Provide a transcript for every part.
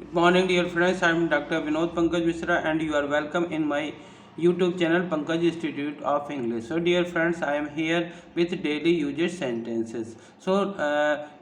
Good morning, dear friends. I am Dr. Vinod Pankaj Mishra, and you are welcome in my YouTube channel Pankaj Institute of English. So, dear friends, I am here with daily usage sentences. So,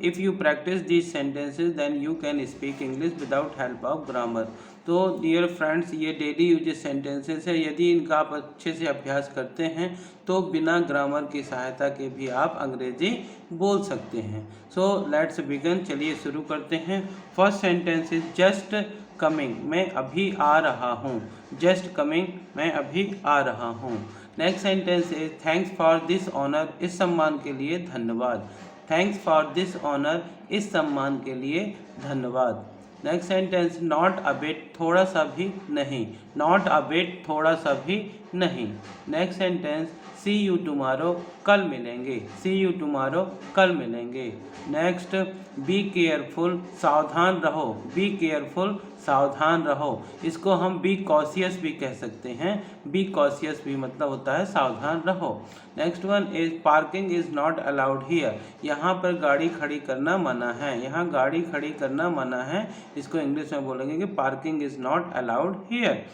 if you practice these sentences, then you can speak English without help of grammar. तो dear friends, ये daily uses sentences है। यदि इनका आप अच्छे से अभ्यास करते हैं तो बिना ग्रामर की सहायता के भी आप अंग्रेजी बोल सकते हैं। सो लेट्स बिगिन, चलिए शुरू करते हैं। First sentence is just coming, मैं अभी आ रहा हूँ। जस्ट कमिंग, मैं अभी आ रहा हूँ। Next sentence is thanks for this honour, इस सम्मान के लिए धन्यवाद। थैंक्स फॉर दिस ऑनर, इस सम्मान के लिए धन्यवाद। Next sentence not a bit, थोड़ा सा भी नहीं। नॉट अ बिट, थोड़ा सा भी नहीं। Next sentence see you tomorrow, कल मिलेंगे। सी यू टुमारो, कल मिलेंगे। नेक्स्ट बी केयरफुल, सावधान रहो। बी केयरफुल, सावधान रहो। इसको हम बी कॉशियस भी कह सकते हैं। बी कॉशियस भी मतलब होता है सावधान रहो। Next one is parking is not allowed here, यहाँ पर गाड़ी खड़ी करना मना है। यहाँ गाड़ी खड़ी करना मना है, इसको इंग्लिश में बोलेंगे कि parking is not allowed here.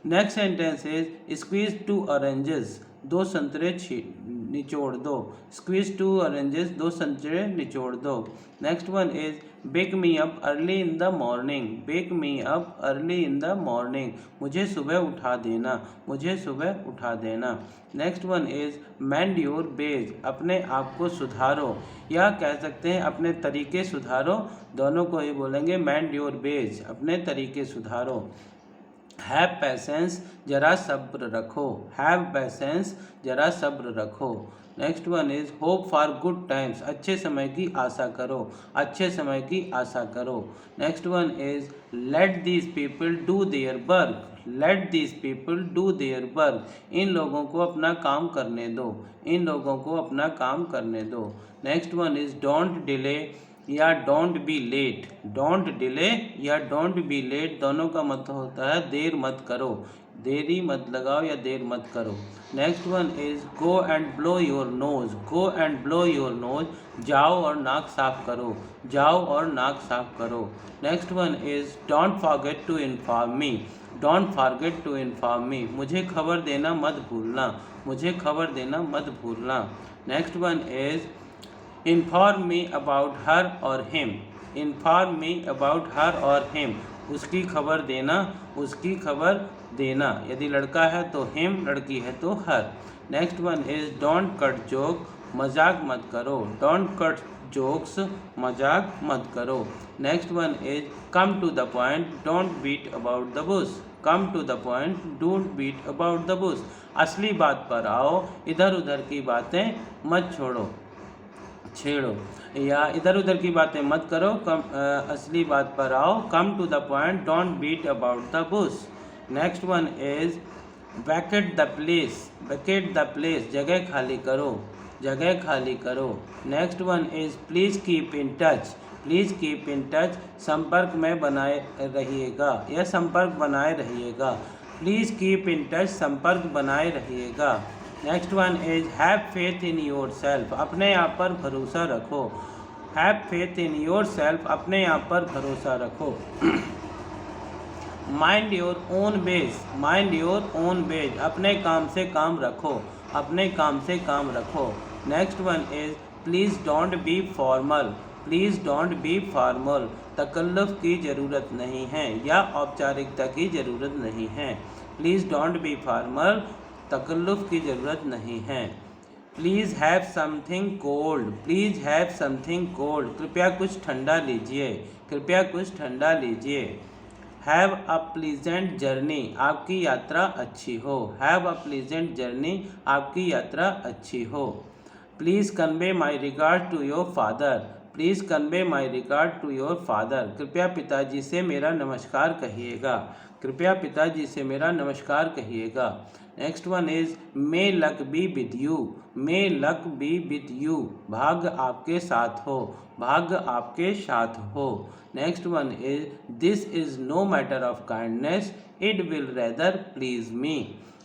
Next sentence is squeeze two oranges, दो संतरे निचोड़ दो। स्क्वीज टू ऑरेंजेस, दो संतरे निचोड़ दो। Next one is wake me up early in the morning. Wake me up early in the morning, मुझे सुबह उठा देना। मुझे सुबह उठा देना। Next one is mend your ways, अपने आप को सुधारो, या कह सकते हैं अपने तरीके सुधारो। दोनों को ही बोलेंगे मेंड योर बेज, अपने तरीके सुधारो। हैव पैसेंस, जरा सब्र रखो। हैव पैसेंस, जरा सब्र रखो। Next one is hope for good times, अच्छे समय की आशा करो। अच्छे समय की आशा करो। Next one is let these people do their work. Let these people do their work, इन लोगों को अपना काम करने दो। इन लोगों को अपना काम करने दो। Next one is don't delay या don't be late. Don't delay या डोंट बी लेट, दोनों का मतलब होता है देर मत करो। देरी मत लगाओ या देर मत करो। Next one is go and blow your nose. Go and blow your nose, जाओ और नाक साफ करो। जाओ और नाक साफ करो। Next one is don't forget to inform me. Don't forget to inform me, मुझे खबर देना मत भूलना। मुझे खबर देना मत भूलना। Next one is inform me about her or him. Inform me about her or him, उसकी खबर देना। उसकी खबर देना, यदि लड़का है तो हिम, लड़की है तो her. Next one is don't cut joke, मजाक मत करो। डोंट कट जोक्स, मजाक मत करो। Next one is come to the point, don't beat about the bush. Come to the point, don't beat about the bush, असली बात पर आओ, इधर उधर की बातें मत छेड़ो, या इधर उधर की बातें मत करो। असली बात पर आओ। Come to the point, don't beat about the bush. Next one is vacate the place. Vacate the place, जगह खाली करो। जगह खाली करो। Next one is please keep in touch. Please keep in touch, संपर्क में बनाए रहिएगा या संपर्क बनाए रहिएगा। प्लीज़ कीप इन टच, संपर्क बनाए रहिएगा। Next one is have faith in yourself, अपने आप पर भरोसा रखो। Have faith in yourself, अपने आप पर भरोसा रखो। Mind your own ways. Mind your own ways, अपने काम से काम रखो। अपने काम से काम रखो। Next one is please don't be formal. Please don't be formal, तकल्लुफ़ की ज़रूरत नहीं है या औपचारिकता की ज़रूरत नहीं है। प्लीज़ डोंट बी फॉर्मल, तकल्लुफ़ की ज़रूरत नहीं है। Please have something cold. Please have something cold, कृपया कुछ ठंडा लीजिए। कृपया कुछ ठंडा लीजिए। हैव अ प्लीजेंट जर्नी, आपकी यात्रा अच्छी हो। हैव अ प्लीजेंट जर्नी, आपकी यात्रा अच्छी हो। Please convey my regard to your father. Please convey my regard to your father, कृपया पिताजी से मेरा नमस्कार कहिएगा। कृपया पिताजी से मेरा नमस्कार कहिएगा। Next one is may luck be with you. May luck be with you, भाग्य आपके साथ हो। भाग्य आपके साथ हो। Next one is this is no matter of kindness, it will rather please me.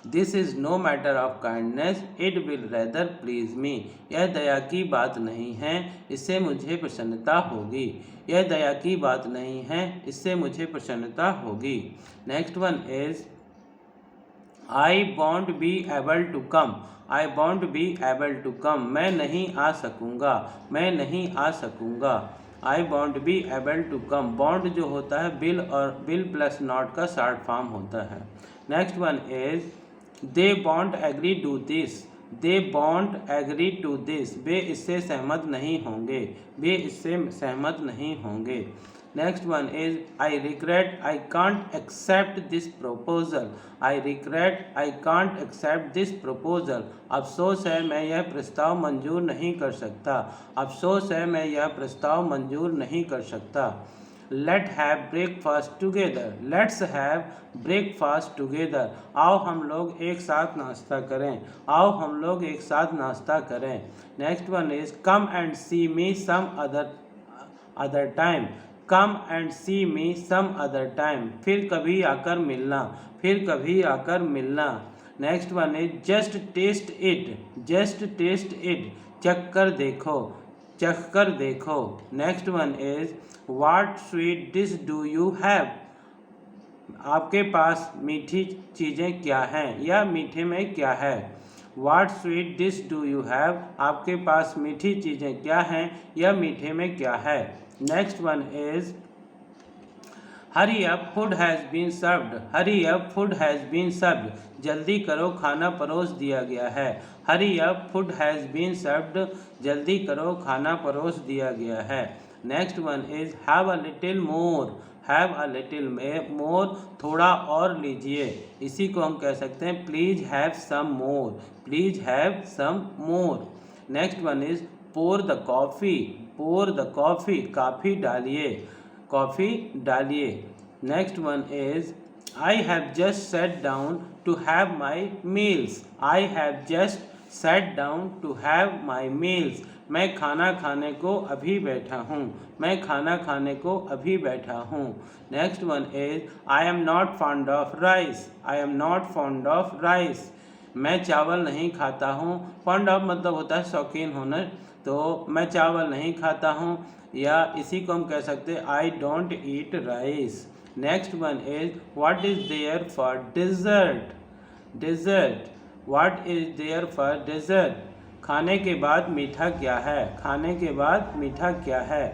This is no matter of kindness, it will rather please me. यह दया की बात नहीं है, इससे मुझे प्रसन्नता होगी। यह दया की बात नहीं है, इससे मुझे प्रसन्नता होगी। Next one is I won't be able to come. I won't be able to come, मैं नहीं आ सकूँगा, मैं नहीं आ सकूँगा। I won't be able to come, bond जो होता है बिल और बिल प्लस नॉट का शॉर्ट फॉर्म होता है। Next one is they won't agree to this. They won't agree to this, वे इससे सहमत नहीं होंगे, वे इससे सहमत नहीं होंगे। Next one is I regret I can't accept this proposal. I regret I can't accept this proposal, अफसोस है मैं यह प्रस्ताव मंजूर नहीं कर सकता, अफसोस है मैं यह प्रस्ताव मंजूर नहीं कर सकता। Let have breakfast together. Let's have breakfast together, आओ हम लोग एक साथ नाश्ता करें, आओ हम लोग एक साथ नाश्ता करें। Next one is come and see me some other time. Come and see me some other time, फिर कभी आकर मिलना, फिर कभी आकर मिलना। Next one is just taste it. Just taste it, चख कर देखो, चख कर देखो। Next one is what sweet dish do you have. आपके पास मीठी चीज़ें क्या हैं या मीठे में क्या है। What sweet dish do you have, आपके पास मीठी चीज़ें क्या हैं या मीठे में क्या है। Next one is hurry up food has been served. Hurry up food has been served, जल्दी करो खाना परोस दिया गया है। Hurry up food has been served, जल्दी करो खाना परोस दिया गया है। Next one is have a little more. Have a little more, थोड़ा और लीजिए, इसी को हम कह सकते हैं please have some more, please have some more. Next one is pour the coffee. Pour the coffee, coffee डालिए, कॉफ़ी डालिए। Next one is I have just set down to have my meals. I have just set down to have my meals, मैं खाना खाने को अभी बैठा हूँ, मैं खाना खाने को अभी बैठा हूँ। Next one is I am not fond of rice. I am not fond of rice, मैं चावल नहीं खाता हूँ। फॉन्ड ऑफ मतलब होता है शौकीन होना, तो मैं चावल नहीं खाता हूँ, या इसी को हम कह सकते हैं I don't eat rice. Next one is what is there for dessert. Dessert, what is there for dessert, खाने के बाद मीठा क्या है, खाने के बाद मीठा क्या है।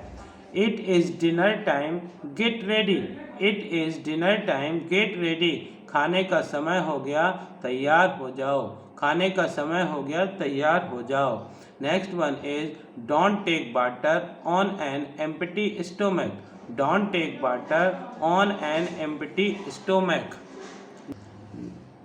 It is dinner time get ready. It is dinner time get ready, खाने का समय हो गया तैयार हो जाओ, खाने का समय हो गया तैयार हो जाओ। Next one is don't take water on an empty stomach. Don't take water on an empty stomach.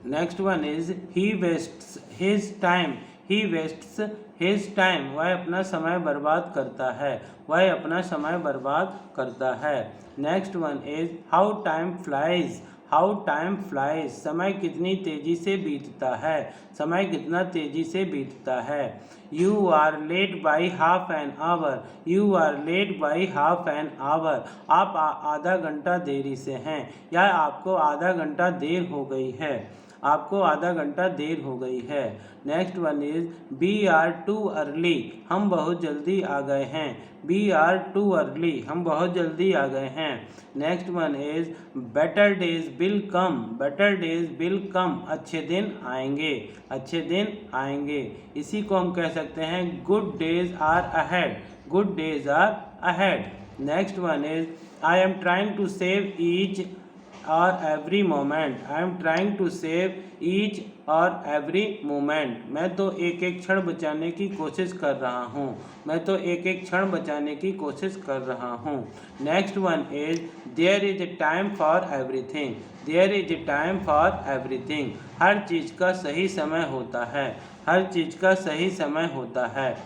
Next one is he wastes his time. He wastes his time, वह अपना समय बर्बाद करता है, वह अपना समय बर्बाद करता है। Next one is how time flies. How time flies, समय कितनी तेज़ी से बीतता है, समय कितना तेज़ी से बीतता है। You are late by half an hour. You are late by half an hour, आप आधा घंटा देरी से हैं या आपको आधा घंटा देर हो गई है, आपको आधा घंटा देर हो गई है। Next one is we are too early. हम बहुत जल्दी आ गए हैं। वी आर टू अर्ली, हम बहुत जल्दी आ गए हैं। Next one is better days will come. Better days will come, अच्छे दिन आएंगे, अच्छे दिन आएंगे। इसी को हम कह सकते हैं good days are ahead. Good days are ahead. Next one is I am trying to save each or every moment. I am trying to save each or every moment, मैं तो एक एक क्षण बचाने की कोशिश कर रहा हूँ, मैं तो एक एक क्षण बचाने की कोशिश कर रहा हूँ। Next one is there is a time for everything. There is a time for everything, हर चीज़ का सही समय होता है, हर चीज़ का सही समय होता है।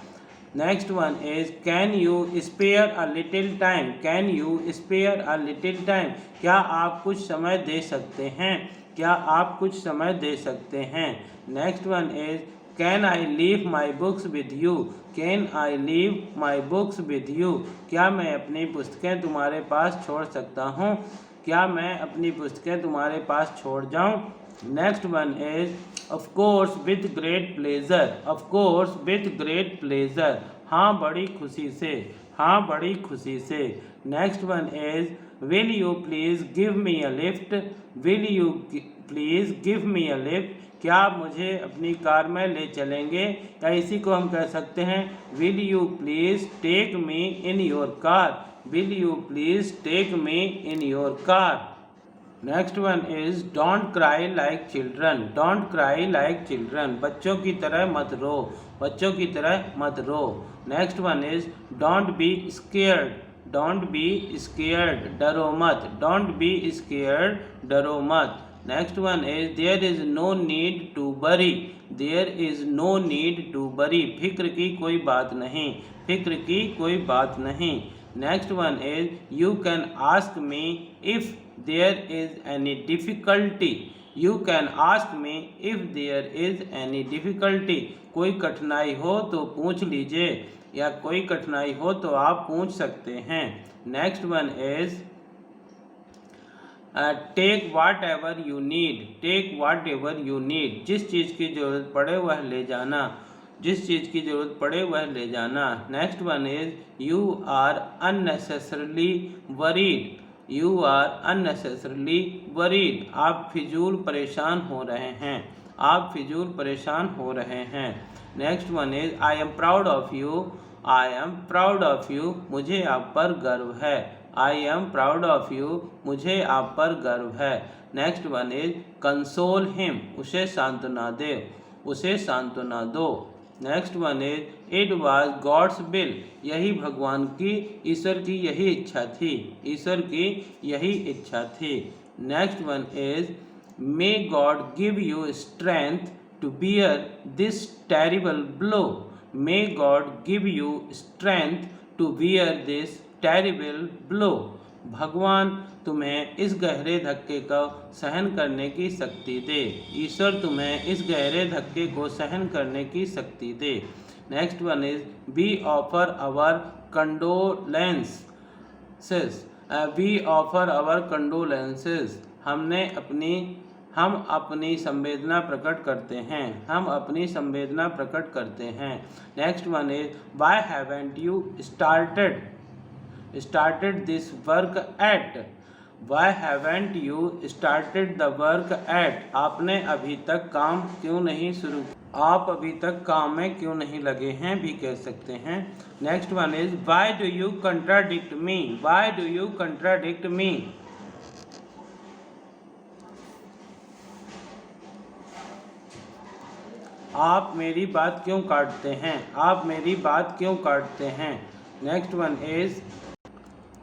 Next one is can you spare a little time. Can you spare a little time, क्या आप कुछ समय दे सकते हैं, क्या आप कुछ समय दे सकते हैं। Next one is can I leave my books with you. Can I leave my books with you, क्या मैं अपनी पुस्तकें तुम्हारे पास छोड़ सकता हूँ, क्या मैं अपनी पुस्तकें तुम्हारे पास छोड़ जाऊँ। Next one is of course with great pleasure, of course with great pleasure, हाँ बड़ी खुशी से, हाँ बड़ी खुशी से। Next one is will you please give me a lift, will you please give me a lift, क्या आप मुझे अपनी कार में ले चलेंगे, या इसी को हम कह सकते हैं will you please take me in your car, will you please take me in your car. Next one is don't cry like children, don't cry like children, बच्चों की तरह मत रो, बच्चों की तरह मत रो। Next one is don't be scared, don't be scared, डरो मत, डोंट बी स्केयर्ड, डरो मत। Next one is there is no need to worry, there is no need to worry, फिक्र की कोई बात नहीं, फिक्र की कोई बात नहीं। Next one is you can ask me if there is any difficulty, you can ask me if there is any difficulty, कोई कठिनाई हो तो पूछ लीजिए, या कोई कठिनाई हो तो आप पूछ सकते हैं। Next one is take whatever you need, take whatever you need, जिस चीज़ की ज़रूरत पड़े वह ले जाना, जिस चीज़ की ज़रूरत पड़े वह ले जाना। Next one is you are unnecessarily worried, you are unnecessarily worried, आप फिजूल परेशान हो रहे हैं, आप फिजूल परेशान हो रहे हैं। Next one is I am proud of you, I am proud of you, मुझे आप पर गर्व है, I am proud of you, मुझे आप पर गर्व है। Next one is console him, उसे सांत्वना दे, उसे सांत्वना दो। Next one is it was God's will, यही भगवान की, ईश्वर की यही इच्छा थी, ईश्वर की यही इच्छा थी। Next one is may God give you strength to bear this terrible blow, may God give you strength to bear this terrible blow, भगवान तुम्हें इस गहरे धक्के को सहन करने की शक्ति दे, ईश्वर तुम्हें इस गहरे धक्के को सहन करने की शक्ति दे। Next one is we offer our condolences, we offer our condolences, हम अपनी संवेदना प्रकट करते हैं, हम अपनी संवेदना प्रकट करते हैं। Next one is why haven't you started this work at, why haven't you started the work at, आपने अभी तक काम क्यों नहीं शुरू, आप अभी तक काम में क्यों नहीं लगे हैं भी कह सकते हैं। Next one is why do you contradict me, why do you contradict me, आप मेरी बात क्यों काटते हैं, आप मेरी बात क्यों काटते हैं। नेक्स्ट वन इज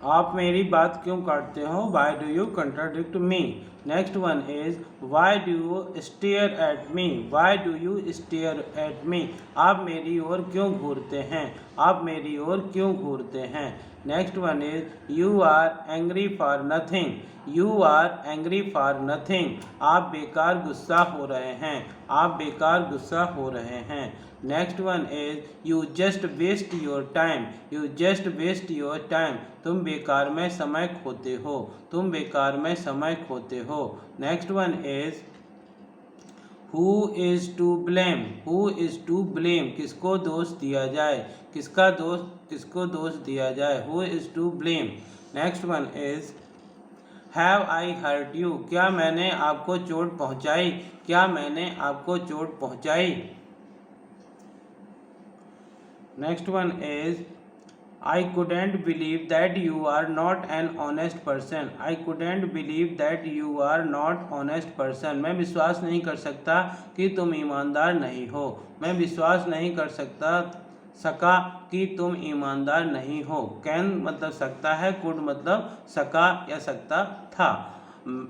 आप मेरी बात क्यों काटते हो, why do you contradict me. Next one is why do you stare at me, why do you stare at me, आप मेरी ओर क्यों घूरते हैं, आप मेरी ओर क्यों घूरते हैं। Next one is you are angry for nothing, you are angry for nothing, आप बेकार गुस्सा हो रहे हैं, आप बेकार गुस्सा हो रहे हैं। Next one is you just waste your time, you just waste your time, तुम बेकार में समय खोते हो, तुम बेकार में समय खोते हो। Next one is who is to blame, who is to blame, किसको दोष दिया जाए, किसको दोष दिया जाए, who is to blame. Next one is have I hurt you, क्या मैंने आपको चोट पहुंचाई, क्या मैंने आपको चोट पहुंचाई। Next one is I couldn't believe that you are not an honest person, I couldn't believe that you are not honest person, मैं विश्वास नहीं कर सकता कि तुम ईमानदार नहीं हो, मैं विश्वास नहीं कर सका कि तुम ईमानदार नहीं हो। कैन मतलब सकता है, कुड मतलब सका या सकता था।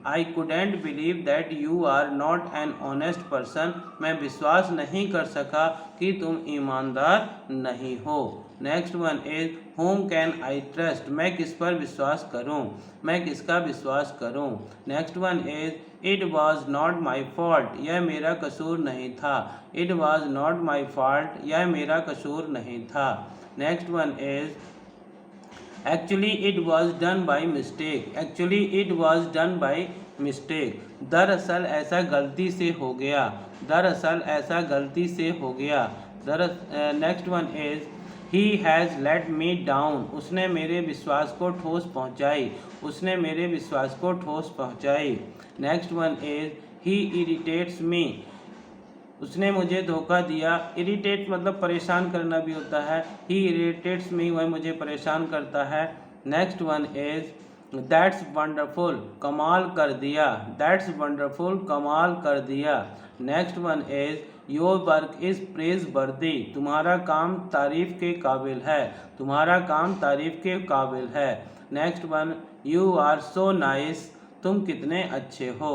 I couldn't believe that you are not an honest person, मैं विश्वास नहीं कर सका कि तुम ईमानदार नहीं हो। Next one is whom can I trust, मैं किस पर विश्वास करूं, मैं किसका विश्वास करूं। Next one is it was not my fault, यह मेरा कसूर नहीं था, it was not my fault, यह मेरा कसूर नहीं था। Next one is actually it was done by mistake, actually it was done by mistake, दरअसल ऐसा गलती से हो गया, दरअसल ऐसा गलती से हो गया। Next one is he has let me down, उसने मेरे विश्वास को ठोस पहुंचाई, उसने मेरे विश्वास को ठोस पहुंचाई। Next one is he irritates me, उसने मुझे धोखा दिया। इरिटेट मतलब परेशान करना भी होता है। ही इरिटेट्स मी, वह मुझे परेशान करता है। Next one is that's wonderful, कमाल कर दिया, दैट्स वंडरफुल, कमाल कर दिया। Next one is your work is praise वर्दी, तुम्हारा काम तारीफ के काबिल है, तुम्हारा काम तारीफ के काबिल है। Next one you are so nice, तुम कितने अच्छे हो,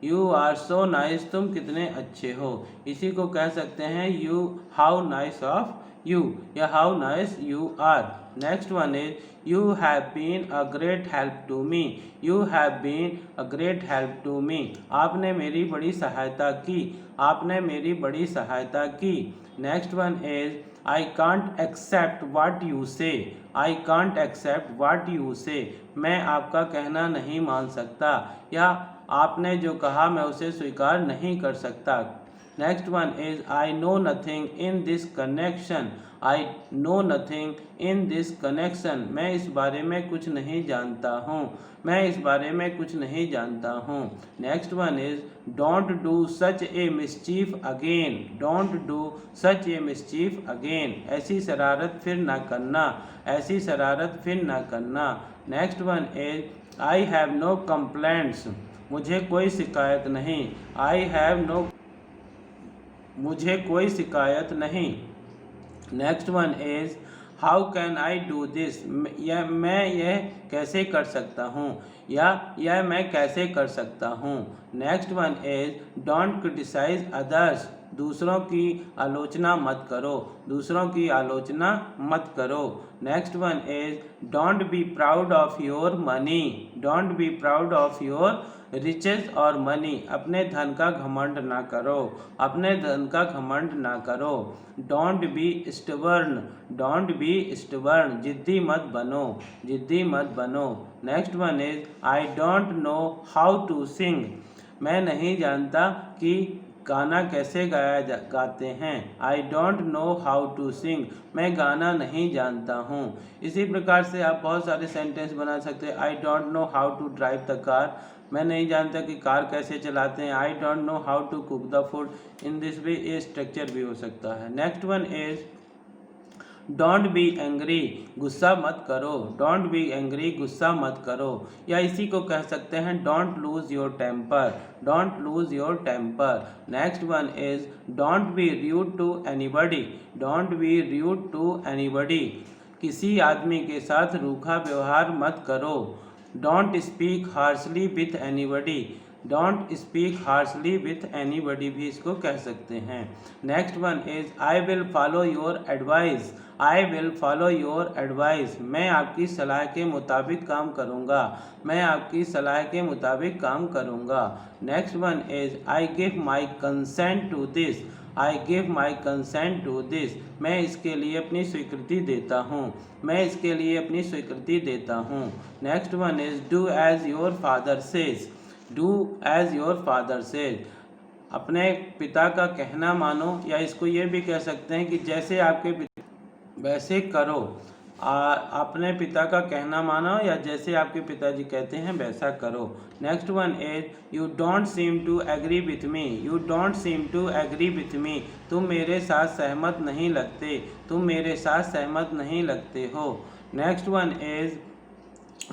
यू आर सो नाइस, तुम कितने अच्छे हो। इसी को कह सकते हैं you how nice of you या how nice you are. Next one is you have been a great help to me, you have been a great help to me, आपने मेरी बड़ी सहायता की, आपने मेरी बड़ी सहायता की। Next one is I can't accept what you say, I can't accept what you say, मैं आपका कहना नहीं मान सकता या आपने जो कहा मैं उसे स्वीकार नहीं कर सकता। Next one is I know nothing in this connection, I know nothing in this connection, मैं इस बारे में कुछ नहीं जानता हूँ, मैं इस बारे में कुछ नहीं जानता हूँ। Next one is don't do such A mischief again, don't do such A mischief again, ऐसी शरारत फिर ना करना, ऐसी शरारत फिर ना करना। Next one is I have no complaints, मुझे कोई शिकायत नहीं, आई हैव नो, मुझे कोई शिकायत नहीं। Next one is how can I do this, यह मैं यह कैसे कर सकता हूँ या यह मैं कैसे कर सकता हूँ। Next one is don't criticize others, दूसरों की आलोचना मत करो, दूसरों की आलोचना मत करो। Next one is don't be proud of your money, don't be proud of your riches और मनी, अपने धन का घमंड ना करो, अपने धन का घमंड ना करो। Don't be stubborn, don't be stubborn, जिद्दी मत बनो, जिद्दी मत बनो। Next one is I don't know how to sing, मैं नहीं जानता कि गाना कैसे गाते हैं। I don't know how to sing, मैं गाना नहीं जानता हूँ। इसी प्रकार से आप बहुत सारे सेंटेंस बना सकते हैं। I don't know how to drive the car, मैं नहीं जानता कि कार कैसे चलाते हैं। I don't know how to cook the food, in this way ये स्ट्रक्चर भी हो सकता है। Next one is don't be angry, गुस्सा मत करो, डोंट बी एंग्री, गुस्सा मत करो। या इसी को कह सकते हैं don't lose your temper, don't lose your temper. Next one is don't be rude to anybody, don't be rude to anybody, किसी आदमी के साथ रूखा व्यवहार मत करो। Don't speak harshly with anybody, don't speak harshly with anybody भी इसको कह सकते हैं। Next one is I will follow your advice, I will follow your advice, मैं आपकी सलाह के मुताबिक काम करूँगा, मैं आपकी सलाह के मुताबिक काम करूँगा। Next one is I give my consent to this, I give my consent to this, मैं इसके लिए अपनी स्वीकृति देता हूँ, मैं इसके लिए अपनी स्वीकृति देता हूँ। Next one is do as your father says, do as your father says, अपने पिता का कहना मानो, या इसको ये भी कह सकते हैं कि जैसे आपके पिता वैसे करो। अपने पिता का कहना मानो या जैसे आपके पिताजी कहते हैं वैसा करो। Next one is you don't seem to agree with me, you don't seem to agree with me, तुम मेरे साथ सहमत नहीं लगते, तुम मेरे साथ सहमत नहीं लगते हो। Next one is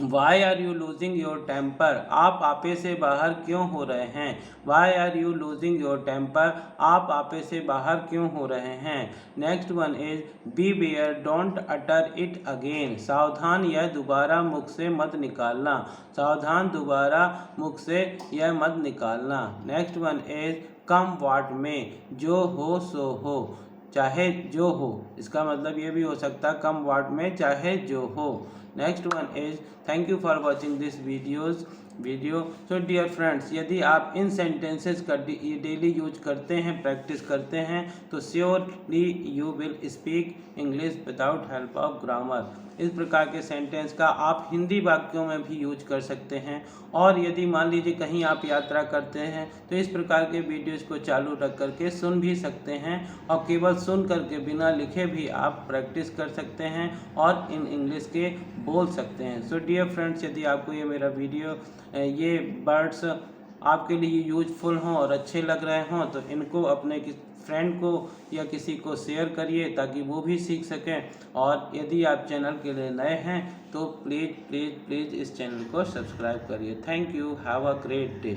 why are you losing your temper, आप आपे से बाहर क्यों हो रहे हैं। Why are you losing your temper, आप आपे से बाहर क्यों हो रहे हैं। Next one is beware don't utter it again, सावधान यह दोबारा मुख से मत निकालना, सावधान दोबारा मुख से यह मत निकालना। नेक्स्ट वन इज कम वाट में, जो हो सो हो, चाहे जो हो, इसका मतलब ये भी हो सकता कम वाट में चाहे जो हो। Next one is thank you for watching this video. So dear friends, यदि आप इन सेंटेंसेस का डेली यूज करते हैं, प्रैक्टिस करते हैं, तो surely you will speak English without help of grammar. इस प्रकार के सेंटेंस का आप हिंदी वाक्यों में भी यूज कर सकते हैं। और यदि मान लीजिए कहीं आप यात्रा करते हैं तो इस प्रकार के वीडियोज़ को चालू रख करके सुन भी सकते हैं और केवल सुन करके बिना लिखे भी आप प्रैक्टिस कर सकते हैं और इन इंग्लिश के बोल सकते हैं। सो डियर फ्रेंड्स, यदि आपको ये मेरा वीडियो ये वर्ड्स आपके लिए यूजफुल हों और अच्छे लग रहे हों तो इनको अपने फ्रेंड को या किसी को शेयर करिए ताकि वो भी सीख सकें। और यदि आप चैनल के लिए नए हैं तो प्लीज़ प्लीज़ प्लीज़ इस चैनल को सब्सक्राइब करिए। Thank you, have a great day.